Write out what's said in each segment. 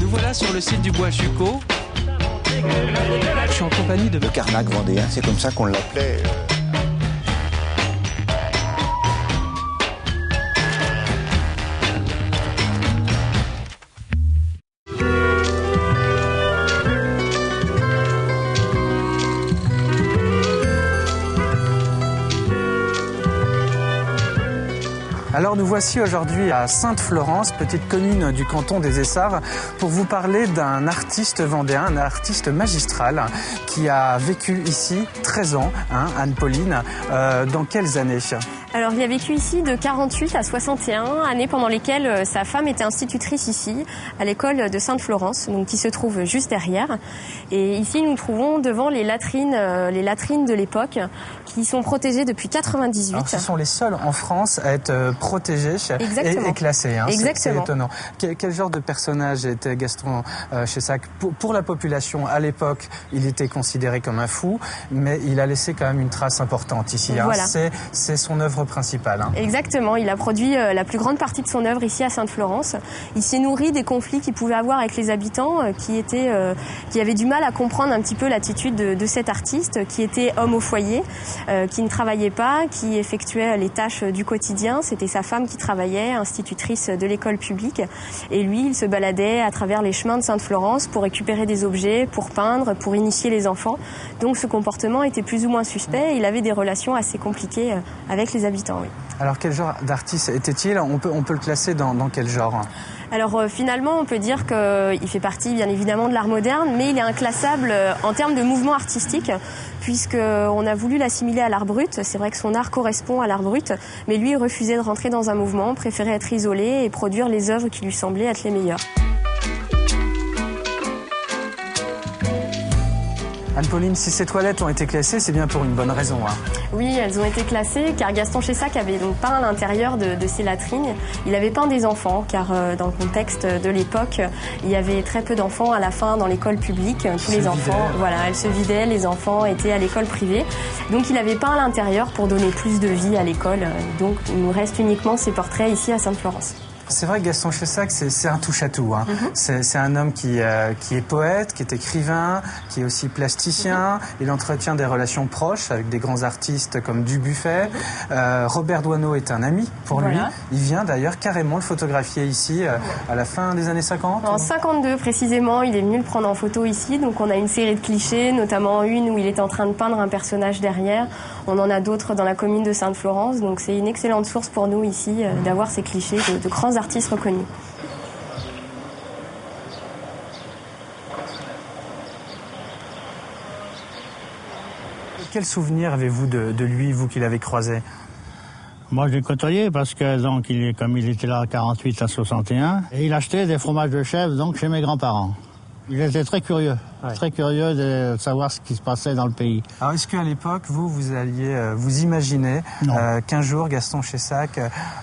Nous voilà sur le site du Bois Chucot. Je suis en compagnie de Carnac vendéen, c'est comme ça qu'on l'appelait. Alors nous voici aujourd'hui à Sainte-Florence, petite commune du canton des Essarts, pour vous parler d'un artiste vendéen, un artiste magistral qui a vécu ici 13 ans, Anne-Pauline. Dans quelles années ? Alors il a vécu ici de 48 à 61, années pendant lesquelles sa femme était institutrice ici, à l'école de Sainte-Florence, donc qui se trouve juste derrière. Et ici nous nous trouvons devant les latrines de l'époque, qui sont protégées depuis 98. Alors, ce sont les seuls en France à être protégés et classés. C'est étonnant. Quel genre de personnage était Gaston Chessac ? Pour la population, à l'époque, il était considéré comme un fou, mais il a laissé quand même une trace importante ici. Voilà. C'est son œuvre principale. Exactement. Il a produit la plus grande partie de son œuvre ici à Sainte-Florence. Il s'est nourri des conflits qu'il pouvait avoir avec les habitants qui avaient du mal à comprendre un petit peu l'attitude de cet artiste qui était homme au foyer, qui ne travaillait pas, qui effectuait les tâches du quotidien. C'était sa femme qui travaillait, institutrice de l'école publique. Et lui, il se baladait à travers les chemins de Sainte-Florence pour récupérer des objets, pour peindre, pour initier les enfants. Donc ce comportement était plus ou moins suspect. Il avait des relations assez compliquées avec les habitants, oui. Alors quel genre d'artiste était-il ? On peut le classer dans quel genre ? Alors finalement, on peut dire qu'il fait partie bien évidemment de l'art moderne, mais il est inclassable en termes de mouvement artistique, puisqu'on a voulu l'assimiler à l'art brut. C'est vrai que son art correspond à l'art brut, mais lui, il refusait de rentrer dans un mouvement, préférait être isolé et produire les œuvres qui lui semblaient être les meilleures. Anne-Pauline, si ces toilettes ont été classées, c'est bien pour une bonne raison. Oui, elles ont été classées car Gaston Chessac avait donc peint à l'intérieur de ces latrines. Il avait peint des enfants car dans le contexte de l'époque, il y avait très peu d'enfants à la fin dans l'école publique. Tous les enfants, elles se vidaient, les enfants étaient à l'école privée. Donc il avait peint à l'intérieur pour donner plus de vie à l'école. Donc il nous reste uniquement ces portraits ici à Sainte-Florence. C'est vrai que Gaston Chessac, c'est un touche-à-tout. C'est un homme qui est poète, qui est écrivain, qui est aussi plasticien. Il entretient des relations proches avec des grands artistes comme Dubuffet. Robert Doisneau est un ami pour lui. Il vient d'ailleurs carrément le photographier ici à la fin des années 50. En 52 précisément, il est venu le prendre en photo ici. Donc on a une série de clichés, notamment une où il est en train de peindre un personnage derrière. On en a d'autres dans la commune de Sainte-Florence. Donc c'est une excellente source pour nous ici d'avoir ces clichés de grands artistes reconnus. Quel souvenir avez-vous de lui, vous qui l'avez croisé ? Moi, je l'ai côtoyé parce que, donc, comme il était là à 48 à 61, et il achetait des fromages de chèvre, donc, chez mes grands-parents. Il était très curieux de savoir ce qui se passait dans le pays. Alors, est-ce qu'à l'époque, vous alliez vous imaginer qu'un jour, Gaston Chessac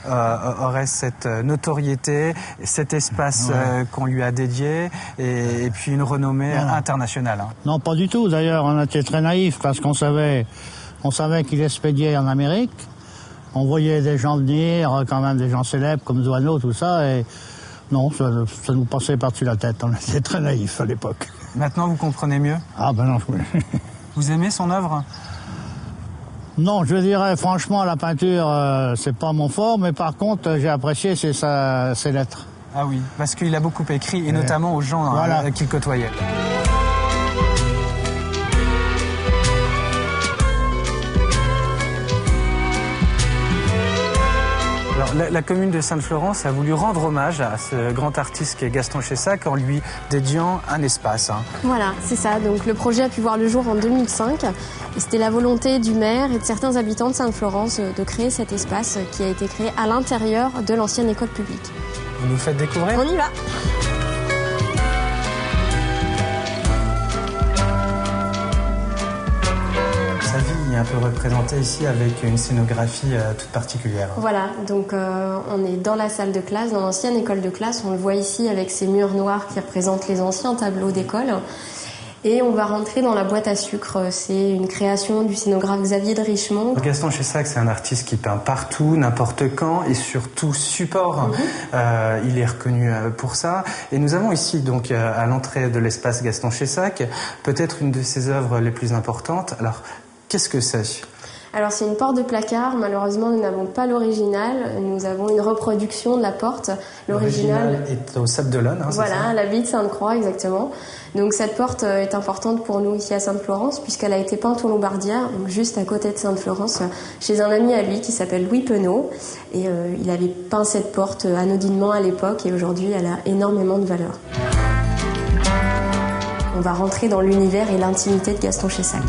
aurait cette notoriété, cet espace qu'on lui a dédié, et puis une renommée internationale ? Non, pas du tout. D'ailleurs, on était très naïfs parce qu'on savait qu'il expédiait en Amérique. On voyait des gens venir, quand même des gens célèbres comme Doisneau, tout ça, et non, ça nous passait par-dessus la tête. On était très naïfs à l'époque. Maintenant, vous comprenez mieux ? Ah ben non. Vous aimez son œuvre ? Non, je dirais franchement, la peinture, c'est pas mon fort, mais par contre, j'ai apprécié ses lettres. Ah oui, parce qu'il a beaucoup écrit, et notamment aux gens qu'il côtoyait. Alors, la commune de Sainte-Florence a voulu rendre hommage à ce grand artiste qu'est Gaston Chessac en lui dédiant un espace. Voilà, c'est ça. Donc le projet a pu voir le jour en 2005. Et c'était la volonté du maire et de certains habitants de Sainte-Florence de créer cet espace qui a été créé à l'intérieur de l'ancienne école publique. Vous nous faites découvrir ? On y va. Sa vie est un peu représentée ici avec une scénographie toute particulière. Voilà, donc on est dans la salle de classe, dans l'ancienne école de classe. On le voit ici avec ces murs noirs qui représentent les anciens tableaux d'école. Et on va rentrer dans la boîte à sucre. C'est une création du scénographe Xavier de Richemont. Gaston Chessac, c'est un artiste qui peint partout, n'importe quand et sur tout support. Il est reconnu pour ça. Et nous avons ici, donc, à l'entrée de l'espace Gaston Chessac, peut-être une de ses œuvres les plus importantes. Alors, qu'est-ce que c'est ? Alors c'est une porte de placard, malheureusement nous n'avons pas l'original, nous avons une reproduction de la porte. L'original est au Sable d'Olonne, hein, voilà, à l'abbaye de Sainte-Croix exactement. Donc cette porte est importante pour nous ici à Sainte-Florence puisqu'elle a été peinte au Lombardière, donc juste à côté de Sainte-Florence, chez un ami à lui qui s'appelle Louis Penaud. Et il avait peint cette porte anodinement à l'époque et aujourd'hui elle a énormément de valeur. On va rentrer dans l'univers et l'intimité de Gaston Chessac.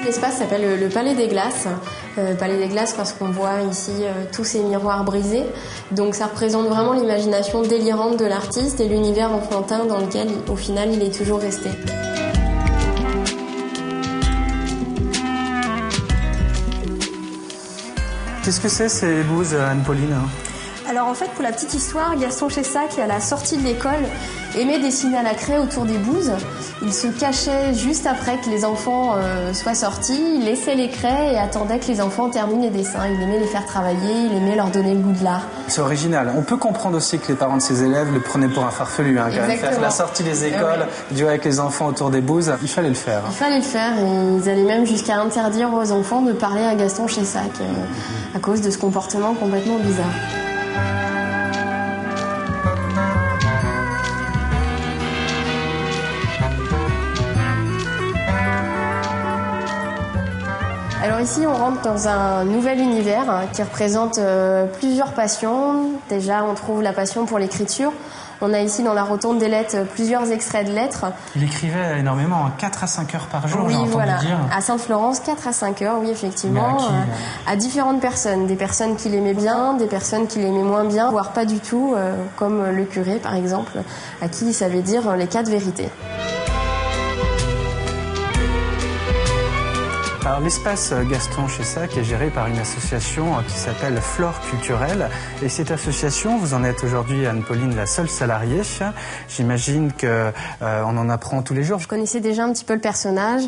L'espace s'appelle le Palais des Glaces. Palais des Glaces parce qu'on voit ici tous ces miroirs brisés. Donc ça représente vraiment l'imagination délirante de l'artiste et l'univers enfantin dans lequel, au final, il est toujours resté. Qu'est-ce que c'est ces bouses, Anne-Pauline ? Alors en fait, pour la petite histoire, Gaston Chessac, à la sortie de l'école, aimait dessiner à la craie autour des bouses. Il se cachait juste après que les enfants soient sortis, il laissait les craies et attendait que les enfants terminent les dessins. Il aimait les faire travailler, il aimait leur donner le goût de l'art. C'est original. On peut comprendre aussi que les parents de ses élèves le prenaient pour un farfelu. Quand même. Faire la sortie des écoles, jouer avec les enfants autour des bouses, il fallait le faire. Il fallait le faire et ils allaient même jusqu'à interdire aux enfants de parler à Gaston Chessac à cause de ce comportement complètement bizarre. Alors ici, on rentre dans un nouvel univers qui représente plusieurs passions. Déjà, on trouve la passion pour l'écriture. On a ici dans la rotonde des lettres plusieurs extraits de lettres. Il écrivait énormément, 4 à 5 heures par jour, oui, j'ai entendu dire. À Sainte-Florence, 4 à 5 heures, oui, effectivement. À différentes personnes. Des personnes qui l'aimaient bien, des personnes qui l'aimaient moins bien, voire pas du tout, comme le curé, par exemple, à qui il savait dire les 4 vérités. Alors, l'espace Gaston Chessac est géré par une association qui s'appelle Flore Culturelle. Et cette association, vous en êtes aujourd'hui, Anne-Pauline, la seule salariée. J'imagine qu'on en apprend tous les jours. Je connaissais déjà un petit peu le personnage.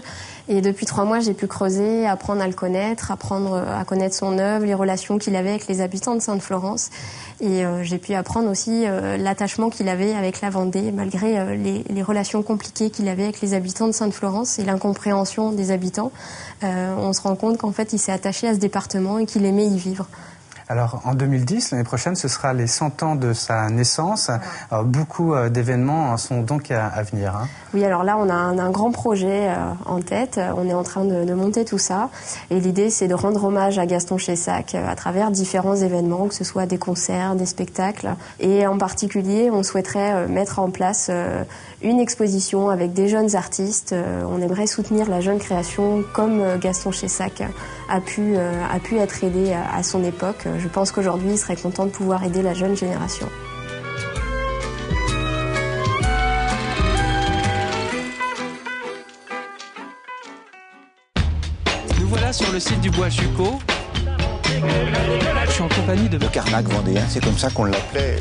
Et depuis 3 mois, j'ai pu creuser, apprendre à le connaître, apprendre à connaître son œuvre, les relations qu'il avait avec les habitants de Sainte-Florence. Et j'ai pu apprendre aussi l'attachement qu'il avait avec la Vendée, malgré les relations compliquées qu'il avait avec les habitants de Sainte-Florence et l'incompréhension des habitants. On se rend compte qu'en fait, il s'est attaché à ce département et qu'il aimait y vivre. Alors, en 2010, l'année prochaine, ce sera les 100 ans de sa naissance. Alors, beaucoup d'événements sont donc à venir. Oui, alors là, on a un grand projet en tête. On est en train de monter tout ça. Et l'idée, c'est de rendre hommage à Gaston Chessac à travers différents événements, que ce soit des concerts, des spectacles. Et en particulier, on souhaiterait mettre en place une exposition avec des jeunes artistes. On aimerait soutenir la jeune création comme Gaston Chessac a pu être aidé à son époque. Je pense qu'aujourd'hui, il serait content de pouvoir aider la jeune génération. Nous voilà sur le site du Bois Jucot. Je suis en compagnie de Le Carnac vendéen, c'est comme ça qu'on l'appelait.